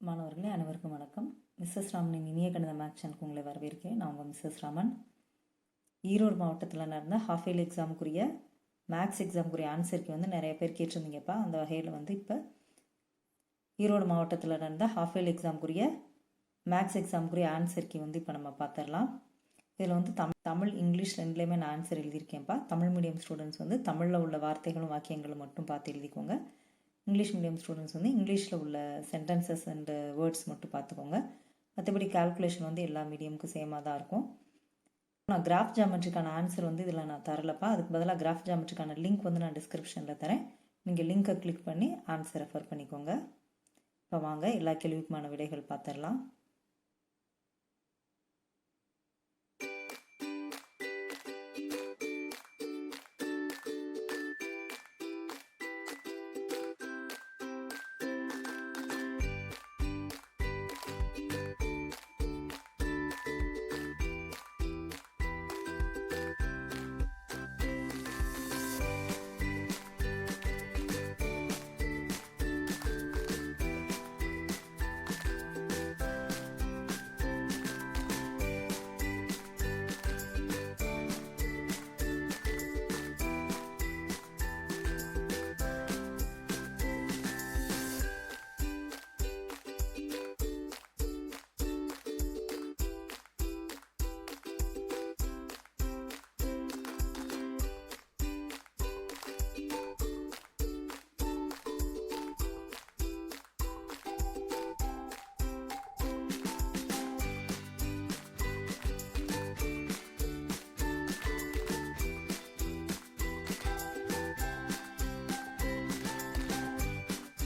மாணவர்களே அனைவருக்கும் வணக்கம். மிஸ்ஸஸ் ராமனின் இனிய கணித மேக்ஸ் சேனலுக்கு உங்களை வரவேற்கிறேன். நான் உங்கள் மிஸ்ஸஸ் ராமன். ஈரோடு மாவட்டத்தில் நடந்த ஹாஃப் இயர்லி எக்ஸாமுக்குரிய மேக்ஸ் எக்ஸாமுக்குரிய ஆன்சருக்கு நிறைய பேர் கேட்டிருந்தீங்கப்பா. அந்த வகையில் இப்போ ஈரோடு மாவட்டத்தில் நடந்த ஹாஃப் இயர்லி எக்ஸாமுக்குரிய மேக்ஸ் எக்ஸாமுக்குரிய ஆன்சருக்கு இப்போ நம்ம பார்த்துடலாம். இதில் தமிழ் இங்கிலீஷ் ரெண்டுலேயுமே நான் ஆன்சர் எழுதியிருக்கேன்ப்பா. தமிழ் மீடியம் ஸ்டூடெண்ட்ஸ் தமிழில் உள்ள வார்த்தைகளும் வாக்கியங்களும் மட்டும் பார்த்து எழுதிக்கோங்க. இங்கிலீஷ் மீடியம் ஸ்டூடெண்ட்ஸ் இங்கிலீஷில் உள்ள சென்டென்சஸ் அண்டு வேர்ட்ஸ் மட்டும் பார்த்துக்கோங்க. மற்றபடி கால்குலேஷன் எல்லா மீடியமுக்கு சேமாக தான் இருக்கும். நான் கிராஃப் ஜாமெட்ரிக்கான ஆன்சர் இதில் நான் தரலப்பா. அதுக்கு பதிலாக கிராஃப் ஜாமெட்ரிக்கான லிங்க் நான் டிஸ்கிரிப்ஷனில் தரேன். நீங்கள் லிங்கை கிளிக் பண்ணி ஆன்சர் ரெஃபர் பண்ணிக்கோங்க. இப்போ வாங்க எல்லா கேள்விக்குமான விடைகள் பார்த்துடலாம்.